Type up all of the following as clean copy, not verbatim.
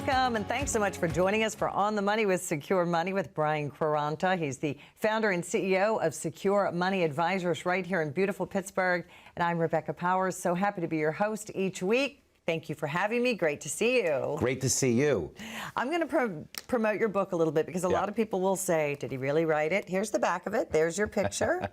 Welcome, and thanks so much for joining us for On the Money with Secure Money with Brian Quaranta. He's the founder and CEO of Secure Money Advisors right here in beautiful Pittsburgh. And I'm Rebecca Powers, so happy to be your host each week. Thank you for having me. Great to see you. Great to see you. I'm going to promote your book a little bit because a lot of people will say, did he really write it? Here's the back of it. There's your picture.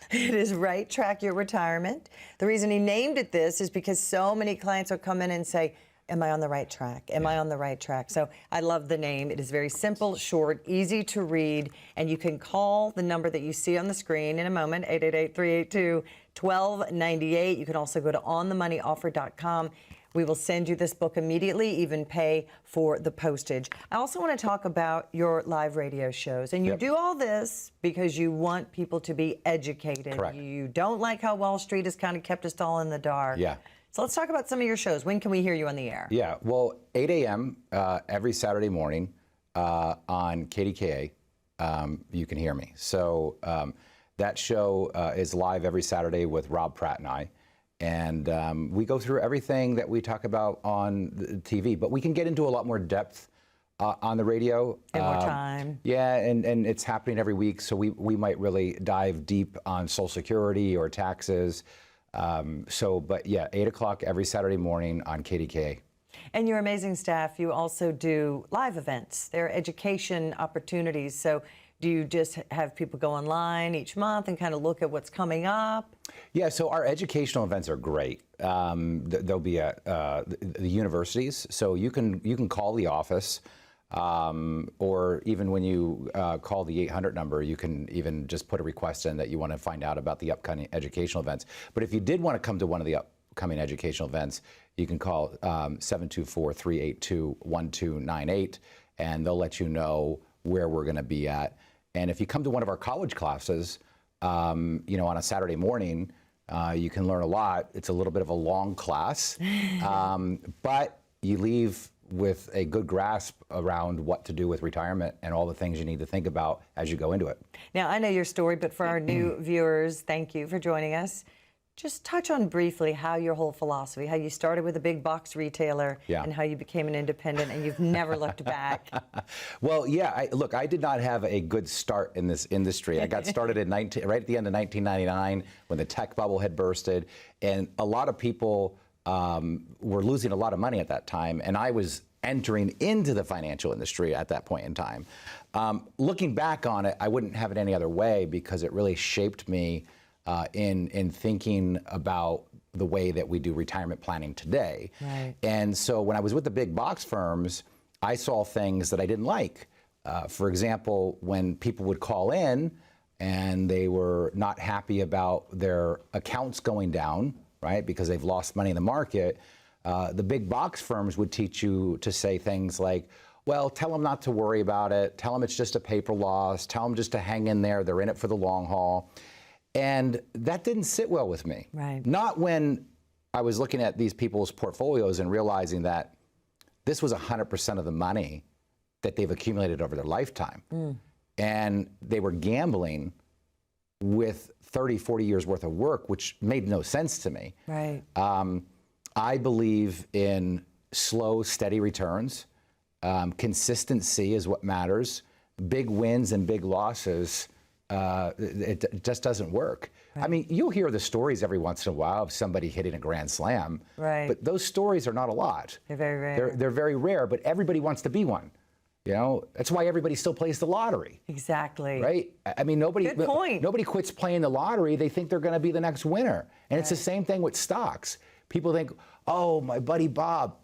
It is Right Track Your Retirement. The reason he named it this is because so many clients will come in and say, am I on the right track? Am I on the right track? So I love the name. It is very simple, short, easy to read, and you can call the number that you see on the screen in a moment, 888-382-1298. You can also go to onthemoneyoffer.com. We will send you this book immediately, even pay for the postage. I also want to talk about your live radio shows. And you do all this because you want people to be educated. Correct. You don't like how Wall Street has kind of kept us all in the dark. Yeah. So let's talk about some of your shows. When can we hear you on the air? Yeah, well, 8 a.m. Every Saturday morning on KDKA, you can hear me. So that show is live every Saturday with Rob Pratt and I. And we go through everything that we talk about on the TV, but we can get into a lot more depth on the radio. And more time. Yeah, and it's happening every week, so we might really dive deep on Social Security or taxes. But yeah, 8 o'clock every Saturday morning on KDK. And your amazing staff, you also do live events. They're education opportunities. So do you just have people go online each month and kind of look at what's coming up? Yeah, so our educational events are great. They'll be at the universities, so you can call the office. Or even when you call the 800 number, you can even just put a request in that you want to find out about the upcoming educational events. But if you did want to come to one of the upcoming educational events, you can call 724-382-1298, and they'll let you know where we're going to be at. And if you come to one of our college classes, on a Saturday morning, you can learn a lot. It's a little bit of a long class, but you leave with a good grasp around what to do with retirement and all the things you need to think about as you go into it. Now, I know your story, but for our new viewers, thank you for joining us. Just touch on briefly how your whole philosophy, how you started with a big box retailer and how you became an independent and you've never looked back. Well, yeah, look, I did not have a good start in this industry. I got started right at the end of 1999 when the tech bubble had bursted, and a lot of people were losing a lot of money at that time, and I was entering into the financial industry at that point in time. Looking back on it, I wouldn't have it any other way because it really shaped me in thinking about the way that we do retirement planning today. Right. And so when I was with the big box firms, I saw things that I didn't like. For example, when people would call in and they were not happy about their accounts going down, right, because they've lost money in the market, the big box firms would teach you to say things like, well, tell them not to worry about it, tell them it's just a paper loss, tell them just to hang in there, they're in it for the long haul. And that didn't sit well with me. Right. Not when I was looking at these people's portfolios and realizing that this was 100% of the money that they've accumulated over their lifetime. And they were gambling with 30, 40 years worth of work, which made no sense to me. Right. I believe in slow, steady returns. Consistency is what matters. Big wins and big losses, it just doesn't work. Right. I mean, you'll hear the stories every once in a while of somebody hitting a grand slam, but those stories are not a lot. They're very rare. They're very rare, but everybody wants to be one. You know, that's why everybody still plays the lottery. Exactly. Right? I mean, nobody quits playing the lottery. They think they're going to be the next winner. And it's the same thing with stocks. People think, oh, my buddy Bob,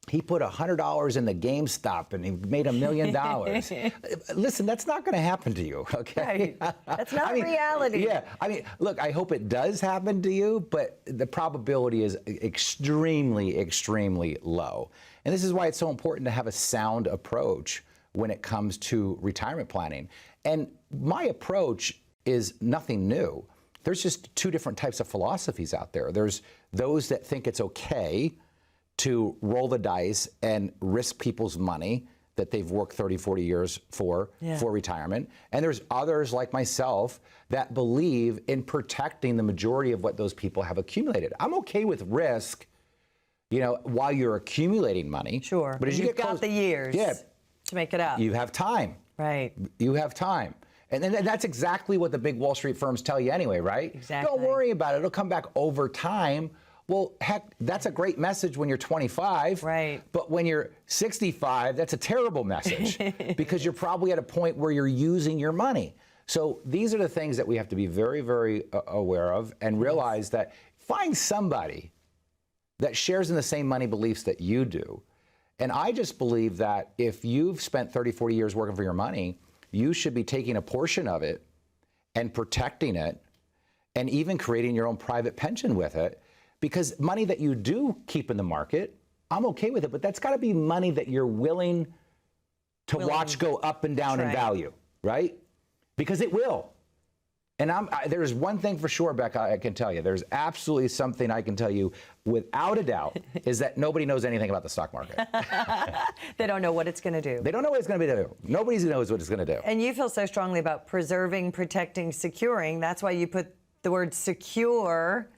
he put $100 in the GameStop and he made $1 million. Listen, that's not going to happen to you, okay? Right. That's not reality. Yeah. I mean, look, I hope it does happen to you, but the probability is extremely, extremely low. And this is why it's so important to have a sound approach when it comes to retirement planning. And my approach is nothing new. There's just two different types of philosophies out there. There's those that think it's okay to roll the dice and risk people's money that they've worked 30, 40 years for retirement. And there's others like myself that believe in protecting the majority of what those people have accumulated. I'm okay with risk you know, while you're accumulating money. Sure. But as you You've get got close, the years to make it up. you have time. Right. You have time. And that's exactly what the big Wall Street firms tell you anyway, right? Exactly. Don't worry about it. It'll come back over time. Well, heck, that's a great message when you're 25. Right. But when you're 65, that's a terrible message because you're probably at a point where you're using your money. So these are the things that we have to be very, very aware of and realize that find somebody that shares in the same money beliefs that you do. And I just believe that if you've spent 30, 40 years working for your money, you should be taking a portion of it and protecting it and even creating your own private pension with it. Because money that you do keep in the market, I'm okay with it, but that's got to be money that you're willing to watch go up and down in value, right? Because it will. And there's one thing for sure, Becca, I can tell you. There's absolutely something I can tell you without a doubt is that nobody knows anything about the stock market. They don't know what it's going to do. They don't know what it's going to do. Nobody knows what it's going to do. And you feel so strongly about preserving, protecting, securing. That's why you put the word secure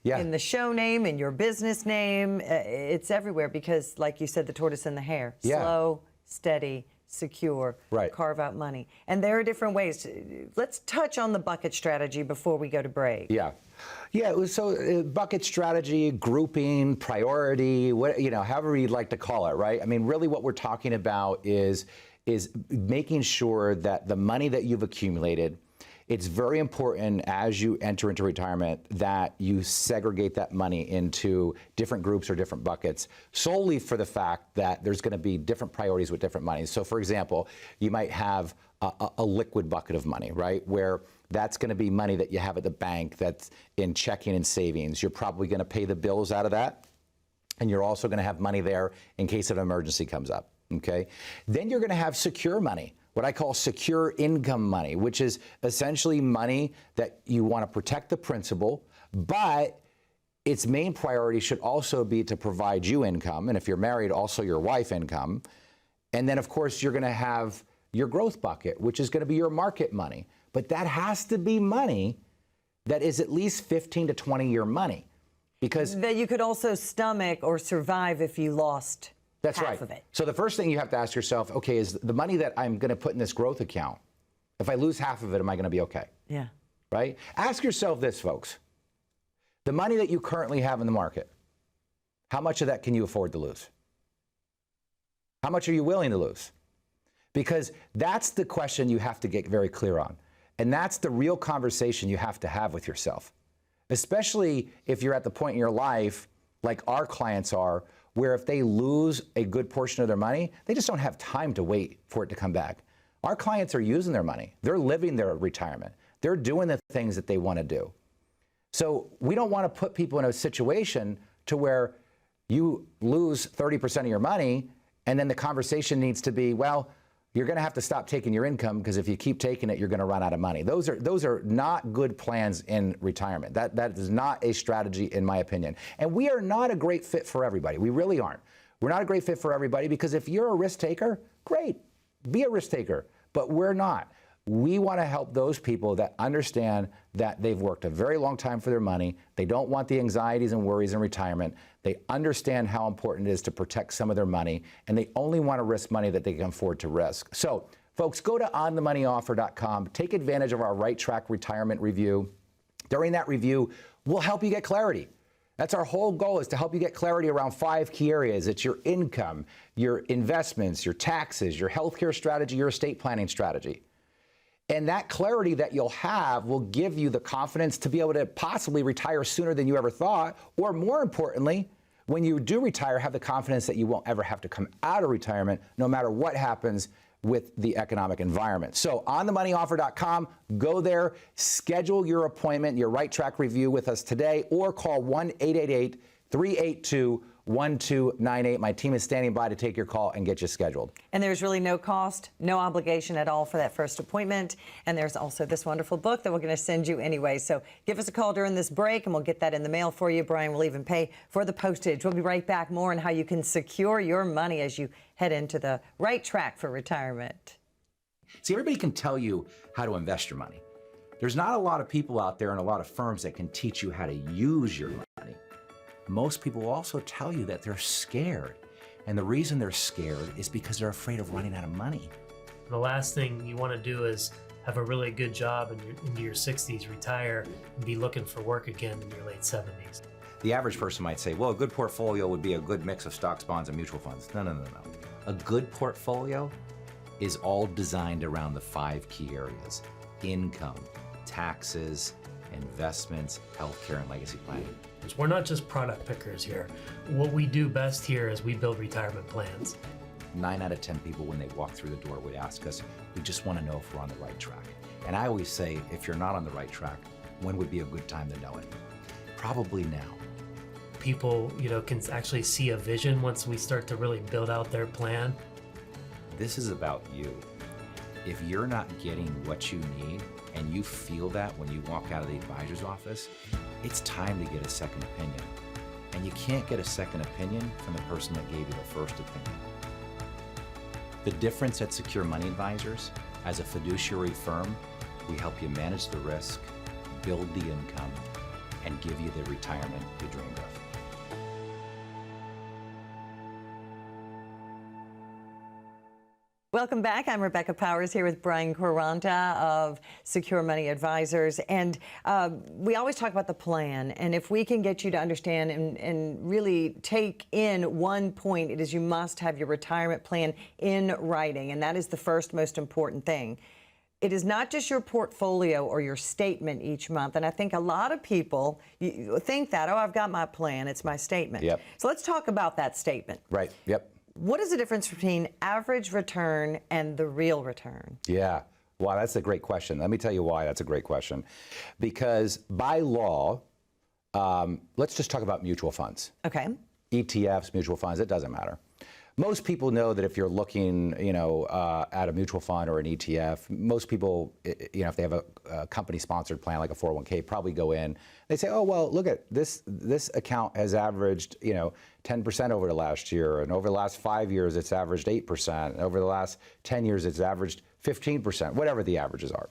in the show name, in your business name. It's everywhere because, like you said, the tortoise and the hare. Slow, steady, secure, carve out money. And there are different ways. Let's touch on the bucket strategy before we go to break. So bucket strategy, grouping, priority, however you'd like to call it, right? I mean, really what we're talking about is making sure that the money that you've accumulated, it's very important as you enter into retirement that you segregate that money into different groups or different buckets solely for the fact that there's going to be different priorities with different monies. So for example, you might have a liquid bucket of money, right? Where that's going to be money that you have at the bank that's in checking and savings. You're probably going to pay the bills out of that. And you're also going to have money there in case an emergency comes up, okay? Then you're going to have secure money, what I call secure income money, which is essentially money that you want to protect the principal, but its main priority should also be to provide you income, and if you're married, also your wife income. And then, of course, you're going to have your growth bucket, which is going to be your market money. But that has to be money that is at least 15 to 20-year money. Because that you could also stomach or survive if you lost half of it. So the first thing you have to ask yourself, okay, is the money that I'm going to put in this growth account, if I lose half of it, am I going to be okay? Yeah. Right? Ask yourself this, folks. The money that you currently have in the market, how much of that can you afford to lose? How much are you willing to lose? Because that's the question you have to get very clear on. And that's the real conversation you have to have with yourself, especially if you're at the point in your life, like our clients are, where if they lose a good portion of their money, they just don't have time to wait for it to come back. Our clients are using their money. They're living their retirement. They're doing the things that they want to do. So we don't want to put people in a situation to where you lose 30% of your money and then the conversation needs to be, well, you're going to have to stop taking your income because if you keep taking it, you're going to run out of money. Those are not good plans in retirement. That is not a strategy, in my opinion. And we are not a great fit for everybody. We really aren't. We're not a great fit for everybody because if you're a risk taker, great, be a risk taker. But we're not. We want to help those people that understand that they've worked a very long time for their money. They don't want the anxieties and worries in retirement. They understand how important it is to protect some of their money, and they only want to risk money that they can afford to risk. So, folks, go to onthemoneyoffer.com. Take advantage of our Right Track Retirement Review. During that review, we'll help you get clarity. That's our whole goal, is to help you get clarity around 5 key areas. It's your income, your investments, your taxes, your healthcare strategy, your estate planning strategy. And that clarity that you'll have will give you the confidence to be able to possibly retire sooner than you ever thought, or more importantly, when you do retire, have the confidence that you won't ever have to come out of retirement, no matter what happens with the economic environment. So onthemoneyoffer.com, go there, schedule your appointment, your Right Track review with us today, or call 1-888-382-1298. My team is standing by to take your call and get you scheduled. And there's really no cost, no obligation at all for that first appointment. And there's also this wonderful book that we're going to send you anyway. So give us a call during this break and we'll get that in the mail for you. Brian will even pay for the postage. We'll be right back. More on how you can secure your money as you head into the right track for retirement. See, everybody can tell you how to invest your money. There's not a lot of people out there and a lot of firms that can teach you how to use your money. most people will also tell you that they're scared. And the reason they're scared is because they're afraid of running out of money. The last thing you want to do is have a really good job into your 60s, retire, and be looking for work again in your late 70s. The average person might say, well, a good portfolio would be a good mix of stocks, bonds, and mutual funds. No, no, no, no. A good portfolio is all designed around the 5 key areas: income, taxes, investments, healthcare, and legacy planning. We're not just product pickers here. What we do best here is we build retirement plans. 9 out of 10 people, when they walk through the door, would ask us, we just want to know if we're on the right track. And I always say, if you're not on the right track, when would be a good time to know it? Probably now. People, can actually see a vision once we start to really build out their plan. This is about you. If you're not getting what you need, and you feel that when you walk out of the advisor's office, it's time to get a second opinion. And you can't get a second opinion from the person that gave you the first opinion. The difference at Secure Money Advisors, as a fiduciary firm, we help you manage the risk, build the income, and give you the retirement you dreamed of. Welcome back. I'm Rebecca Powers here with Brian Quaranta of Secure Money Advisors. And we always talk about the plan. And if we can get you to understand and really take in one point, it is you must have your retirement plan in writing. And that is the first most important thing. It is not just your portfolio or your statement each month. And I think a lot of people think that, oh, I've got my plan, it's my statement. Yep. So let's talk about that statement. Right, yep. What is the difference between average return and the real return? Yeah, wow, that's a great question. Let me tell you why that's a great question. Because by law, let's just talk about mutual funds. Okay. ETFs, mutual funds, it doesn't matter. Most people know that if you're looking, at a mutual fund or an ETF, most people, if they have a company-sponsored plan like a 401k, probably go in. They say, oh, well, look at this account has averaged, 10% over the last year, and over the last 5 years, it's averaged 8%. And over the last 10 years, it's averaged 15%, whatever the averages are.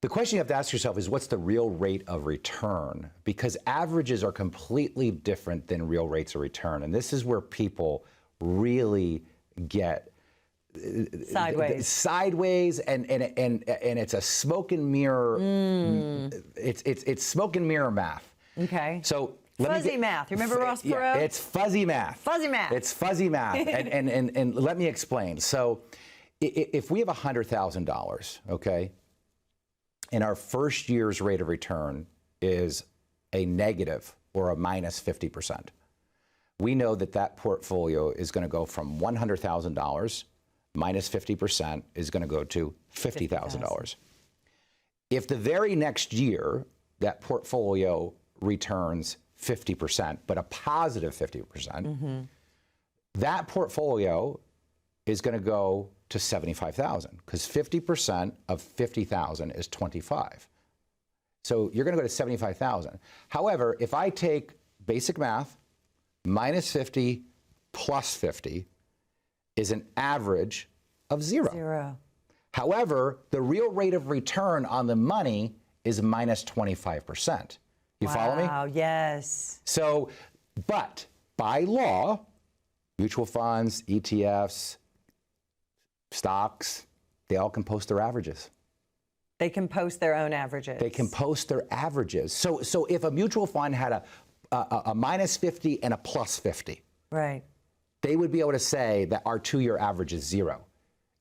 The question you have to ask yourself is, what's the real rate of return? Because averages are completely different than real rates of return. And this is where people really get sideways, and it's a smoke and mirror. It's smoke and mirror math. Okay. So fuzzy math. You remember Ross Perot? Yeah, it's fuzzy math. Fuzzy math. It's fuzzy math. and let me explain. So if we have $100,000, okay, and our first year's rate of return is a negative or a minus 50%. We know that portfolio is going to go from $100,000 minus 50% is going to go to $50,000. If the very next year that portfolio returns 50%, but a positive 50%, that portfolio is going to go to 75,000, because 50% of 50,000 is 25. So you're going to go to 75,000. However, if I take basic math, minus 50 plus 50 is an average of zero. However, the real rate of return on the money is minus 25%. You follow me? Wow, yes. So, but by law, mutual funds, ETFs, stocks, they all can post their averages. They can post their own averages. They can post their averages. So if a mutual fund had a minus 50 and a plus 50, right, they would be able to say that our 2-year average is zero.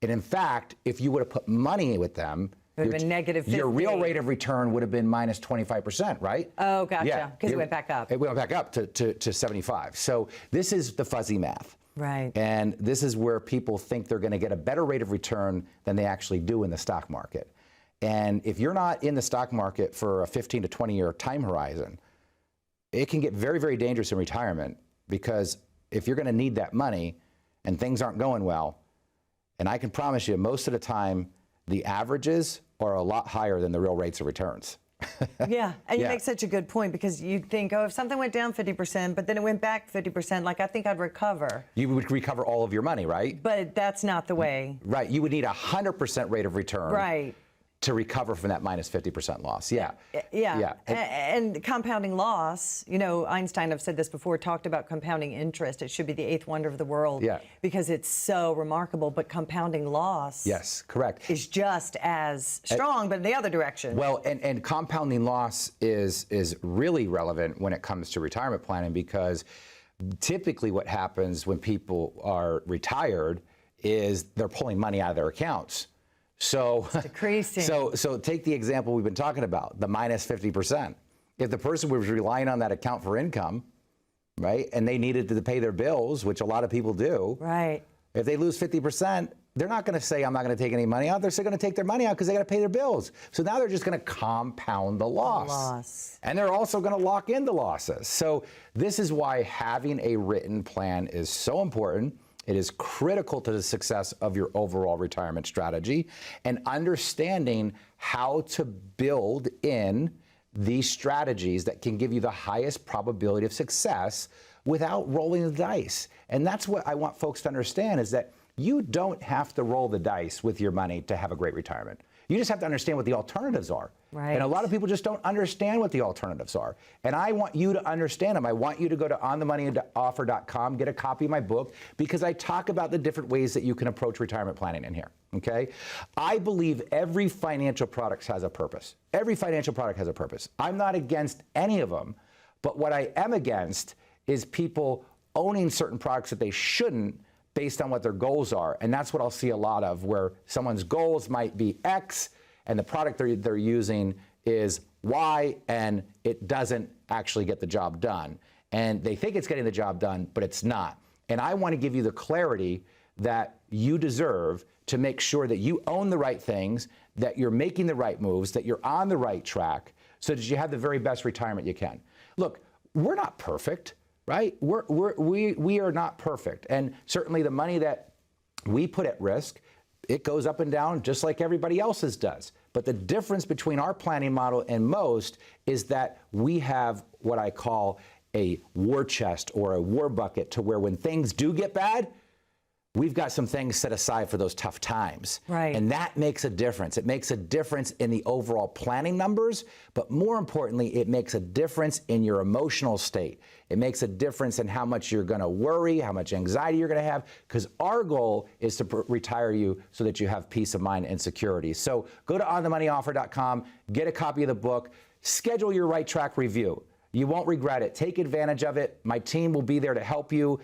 And in fact, if you would have put money with them, it would have been negative 50. Your real rate of return would have been minus 25%, right? Oh, gotcha. Because it went back up. It went back up to 75. So this is the fuzzy math. Right. And this is where people think they're going to get a better rate of return than they actually do in the stock market. And if you're not in the stock market for a 15 to 20-year time horizon, it can get very, very dangerous in retirement, because if you're going to need that money and things aren't going well, and I can promise you most of the time, the averages are a lot higher than the real rates of returns. Yeah, and you make such a good point, because you'd think, oh, if something went down 50%, but then it went back 50%, like I think I'd recover. You would recover all of your money, right? But that's not the way. Right, you would need 100% rate of return. Right. to recover from that minus 50% loss. Yeah. Yeah. And compounding loss, you know, Einstein, I've said this before, talked about compounding interest. It should be the eighth wonder of the world because it's so remarkable. But compounding loss correct. is just as strong, but in the other direction. Well, and compounding loss is really relevant when it comes to retirement planning, because typically what happens when people are retired is they're pulling money out of their accounts. So, it's decreasing. So take the example we've been talking about, the minus 50%. If the person was relying on that account for income, right, and they needed to pay their bills, which a lot of people do, right? If they lose 50%, they're not going to say, I'm not going to take any money out. They're still going to take their money out because they got to pay their bills. So now they're just going to compound the loss. And they're also going to lock in the losses. So this is why having a written plan is so important. It is critical to the success of your overall retirement strategy, and understanding how to build in these strategies that can give you the highest probability of success without rolling the dice. And that's what I want folks to understand, is that you don't have to roll the dice with your money to have a great retirement. You just have to understand what the alternatives are. Right. And a lot of people just don't understand what the alternatives are. And I want you to understand them. I want you to go to onthemoneyoffer.com, get a copy of my book, because I talk about the different ways that you can approach retirement planning in here, okay? I believe every financial product has a purpose. Every financial product has a purpose. I'm not against any of them, but what I am against is people owning certain products that they shouldn't, based on what their goals are. And that's what I'll see a lot of, where someone's goals might be X and the product they're using is Y, and it doesn't actually get the job done. And they think it's getting the job done, but it's not. And I want to give you the clarity that you deserve to make sure that you own the right things, that you're making the right moves, that you're on the right track, so that you have the very best retirement you can. Look, we're not perfect. Right? We are not perfect. And certainly the money that we put at risk, it goes up and down just like everybody else's does. But the difference between our planning model and most is that we have what I call a war chest or a war bucket, to where when things do get bad, we've got some things set aside for those tough times. Right. And that makes a difference. It makes a difference in the overall planning numbers, but more importantly, it makes a difference in your emotional state. It makes a difference in how much you're going to worry, how much anxiety you're going to have, because our goal is to retire you so that you have peace of mind and security. So go to onthemoneyoffer.com, get a copy of the book, schedule your Right Track review. You won't regret it. Take advantage of it. My team will be there to help you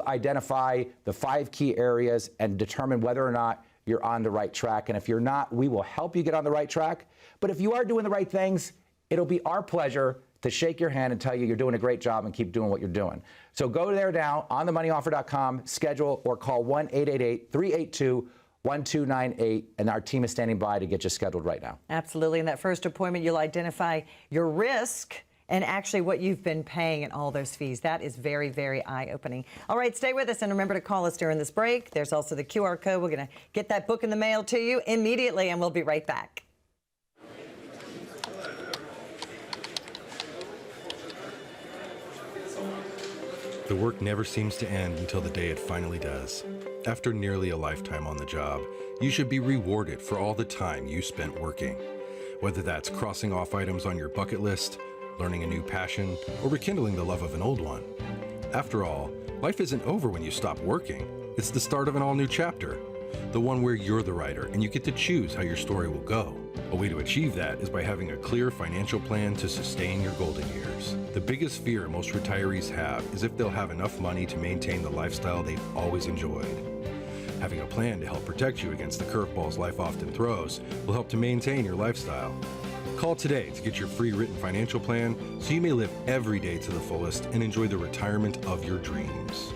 identify the 5 key areas and determine whether or not you're on the right track. And if you're not, we will help you get on the right track. But if you are doing the right things, it'll be our pleasure to shake your hand and tell you you're doing a great job and keep doing what you're doing. So go there now, onthemoneyoffer.com, schedule, or call 1-888-382-1298, and our team is standing by to get you scheduled right now. Absolutely. In that first appointment, you'll identify your risk and actually what you've been paying and all those fees. That is very, very eye-opening. All right, stay with us, and remember to call us during this break. There's also the QR code. We're going to get that book in the mail to you immediately, and we'll be right back. The work never seems to end until the day it finally does. After nearly a lifetime on the job, you should be rewarded for all the time you spent working. Whether that's crossing off items on your bucket list, learning a new passion, or rekindling the love of an old one. After all, life isn't over when you stop working. It's the start of an all-new chapter, the one where you're the writer and you get to choose how your story will go. A way to achieve that is by having a clear financial plan to sustain your golden years. The biggest fear most retirees have is if they'll have enough money to maintain the lifestyle they've always enjoyed. Having a plan to help protect you against the curveballs life often throws will help to maintain your lifestyle. Call today to get your free written financial plan so you may live every day to the fullest and enjoy the retirement of your dreams.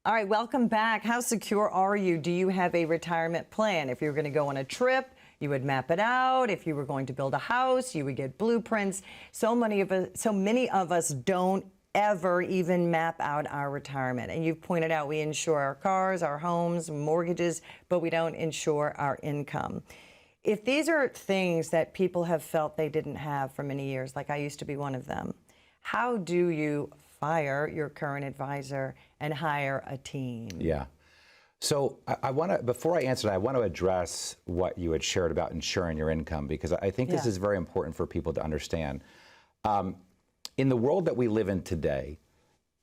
All right, welcome back. How secure are you? Do you have a retirement plan? If you were going to go on a trip, you would map it out. If you were going to build a house, you would get blueprints. So many of us don't ever even map out our retirement. And you've pointed out we insure our cars, our homes, mortgages, but we don't insure our income. If these are things that people have felt they didn't have for many years, like I used to be one of them, how do you fire your current advisor and hire a team? Yeah. So I want to, before I answer that, I want to address what you had shared about insuring your income, because I think this is very important for people to understand. In the world that we live in today,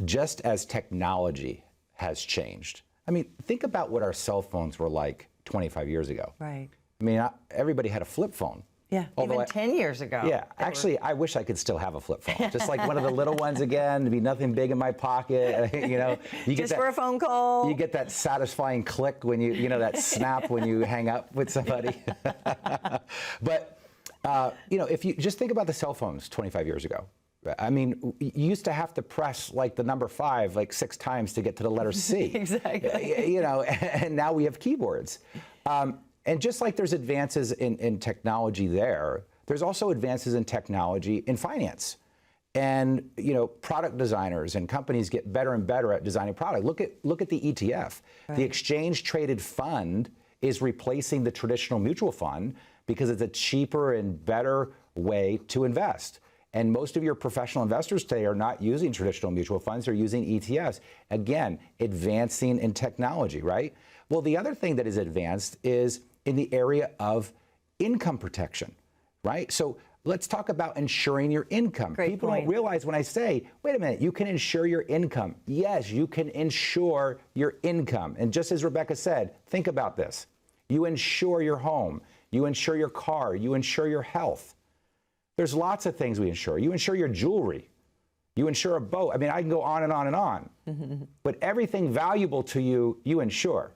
just as technology has changed, I mean, think about what our cell phones were like 25 years ago. Right. I mean, everybody had a flip phone. Yeah, even 10 years ago. Yeah, actually, I wish I could still have a flip phone. Just like one of the little ones again, to be nothing big in my pocket, you know. You Just for a phone call. You get that satisfying click when you know, that snap when you hang up with somebody. But, you know, if you just think about the cell phones 25 years ago. I mean, you used to have to press like the number 5 like 6 times to get to the letter C. Exactly. You know, and now we have keyboards. And just like there's advances in technology there's also advances in technology in finance. And, you know, product designers and companies get better and better at designing product. Look at the ETF. Right. The exchange traded fund is replacing the traditional mutual fund because it's a cheaper and better way to invest. And most of your professional investors today are not using traditional mutual funds, they're using ETFs. Again, advancing in technology, right? Well, the other thing that is advanced is in the area of income protection, right? So let's talk about insuring your income. Great People point. don't realize when I say, wait a minute, you can insure your income. Yes, you can insure your income. And just as Rebecca said, think about this. You insure your home, you insure your car, you insure your health. There's lots of things we insure. You insure your jewelry. You insure a boat. I mean, I can go on and on and on. But everything valuable to you, you insure.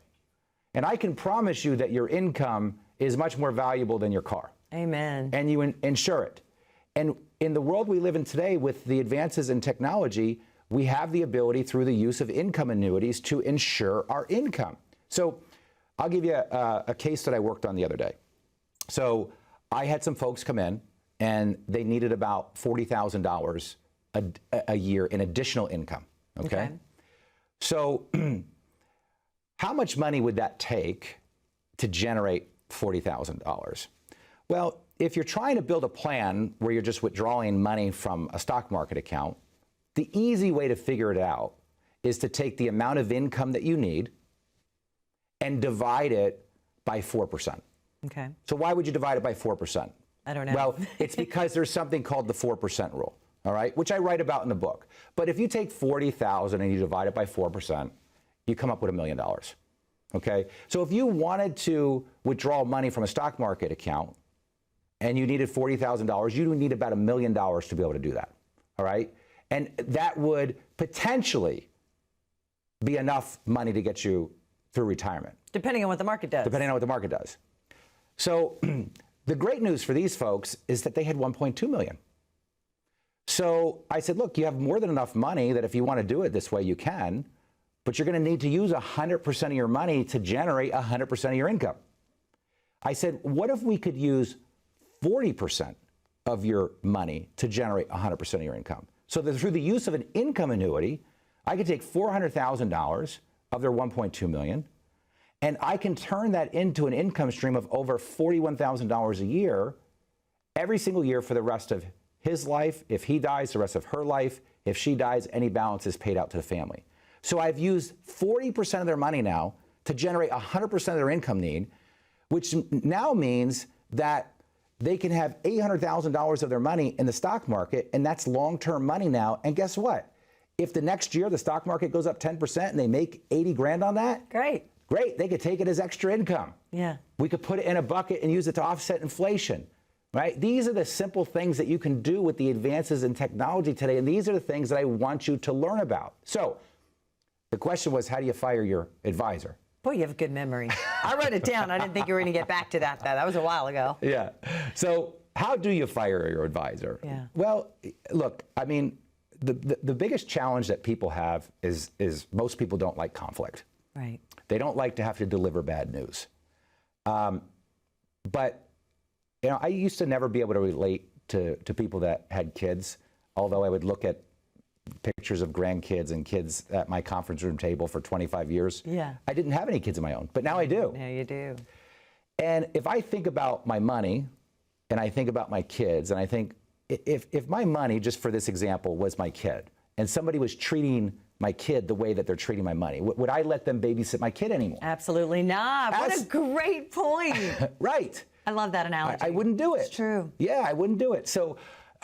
And I can promise you that your income is much more valuable than your car. Amen. And you insure it. And in the world we live in today, with the advances in technology, we have the ability through the use of income annuities to insure our income. So I'll give you a case that I worked on the other day. So I had some folks come in and they needed about $40,000 a year in additional income. Okay. So how much money would that take to generate $40,000? Well, if you're trying to build a plan where you're just withdrawing money from a stock market account, the easy way to figure it out is to take the amount of income that you need and divide it by 4%. Okay. So why would you divide it by 4%? I don't know. Well, it's because there's something called the 4% rule, all right, which I write about in the book. But if you take 40,000 and you divide it by 4%, you come up with $1 million. Okay? So if you wanted to withdraw money from a stock market account and you needed $40,000, you would need about $1 million to be able to do that. All right? And that would potentially be enough money to get you through retirement. Depending on what the market does. Depending on what the market does. So the great news for these folks is that they had 1.2 million. So I said, look, you have more than enough money that if you want to do it this way, you can, but you're going to need to use 100% of your money to generate 100% of your income. I said, what if we could use 40% of your money to generate 100% of your income? So that through the use of an income annuity, I could take $400,000 of their 1.2 million, and I can turn that into an income stream of over $41,000 a year, every single year for the rest of his life. If he dies, the rest of her life. If she dies, any balance is paid out to the family. So I've used 40% of their money now to generate 100% of their income need, which now means that they can have $800,000 of their money in the stock market, and that's long-term money now. And guess what? If the next year the stock market goes up 10% and they make 80 grand on that, Great. they could take it as extra income. Yeah. We could put it in a bucket and use it to offset inflation, right? These are the simple things that you can do with the advances in technology today, and these are the things that I want you to learn about. So the question was, how do you fire your advisor? Boy, you have a good memory. I wrote it down. I didn't think you were going to get back to that, though. That was a while ago. Yeah. So how do you fire your advisor? Yeah. Well, look, I mean, the biggest challenge that people have is most people don't like conflict. Right. They don't like to have to deliver bad news. But, you know, I used to never be able to relate to people that had kids, although I would look at pictures of grandkids and kids at my conference room table for 25 years. Yeah. I didn't have any kids of my own, but now I do. Now you do. And if I think about my money and I think about my kids, and I think if my money, just for this example, was my kid, and somebody was treating my kid the way that they're treating my money? Would I let them babysit my kid anymore? Absolutely not. What a great point. Right. I love that analogy. I wouldn't do it. It's true. Yeah, I wouldn't do it. So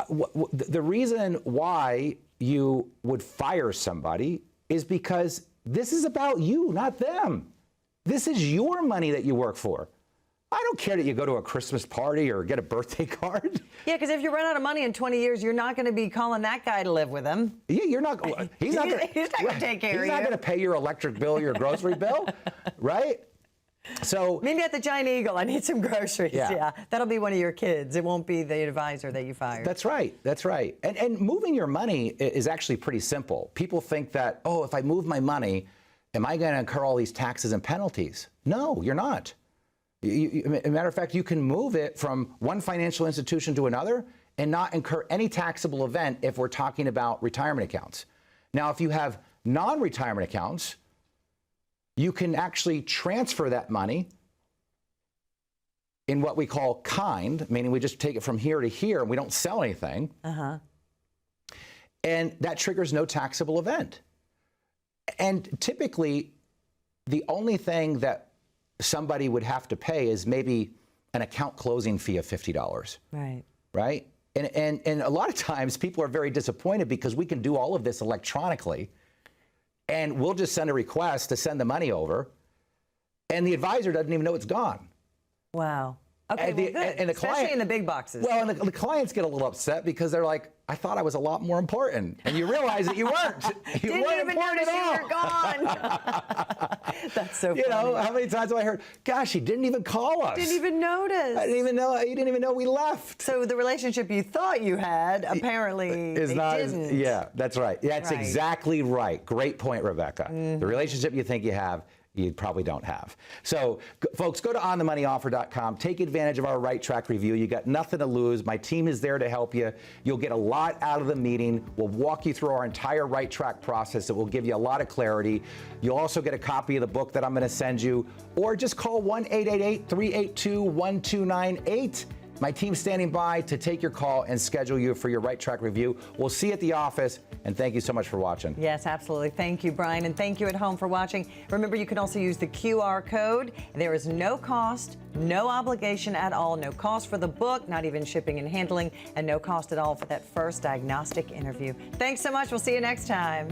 the reason why you would fire somebody is because this is about you, not them. This is your money that you work for. I don't care that you go to a Christmas party or get a birthday card. Yeah, because if you run out of money in 20 years, you're not going to be calling that guy to live with him. Yeah, you're not. He's not going to take care of you. He's not going to pay your electric bill, your grocery bill, right? So maybe at the Giant Eagle, I need some groceries. Yeah, that'll be one of your kids. It won't be the advisor that you fired. That's right. That's right. And moving your money is actually pretty simple. People think that, oh, if I move my money, am I going to incur all these taxes and penalties? No, you're not. As a matter of fact, you can move it from one financial institution to another and not incur any taxable event if we're talking about retirement accounts. Now, if you have non-retirement accounts, you can actually transfer that money in what we call kind, meaning we just take it from here to here and we don't sell anything. And that triggers no taxable event. And typically, the only thing that somebody would have to pay is maybe an account closing fee of $50. Right. Right? And a lot of times people are very disappointed because we can do all of this electronically and we'll just send a request to send the money over and the advisor doesn't even know it's gone. Wow. Okay, well, good. And the especially client, in the big boxes. Well, and the clients get a little upset because they're like, I thought I was a lot more important. And you realize that you weren't. You Didn't weren't even important notice at you were gone. That's so funny. You know, how many times have I heard, gosh, he didn't even call us. Didn't even notice. I didn't even know, he didn't even know we left. So the relationship you thought you had, apparently is not, didn't. Yeah, that's right. That's Right. exactly right. Great point, Rebecca. The relationship you think you have, you probably don't have. So, folks, go to onthemoneyoffer.com. Take advantage of our Right Track review. You got nothing to lose. My team is there to help you. You'll get a lot out of the meeting. We'll walk you through our entire Right Track process. It will give you a lot of clarity. You'll also get a copy of the book that I'm going to send you, or just call 1-888-382-1298. My team's standing by to take your call and schedule you for your Right Track review. We'll see you at the office, and thank you so much for watching. Yes, absolutely. Thank you, Brian, and thank you at home for watching. Remember, you can also use the QR code. There is no cost, no obligation at all, no cost for the book, not even shipping and handling, and no cost at all for that first diagnostic interview. Thanks so much. We'll see you next time.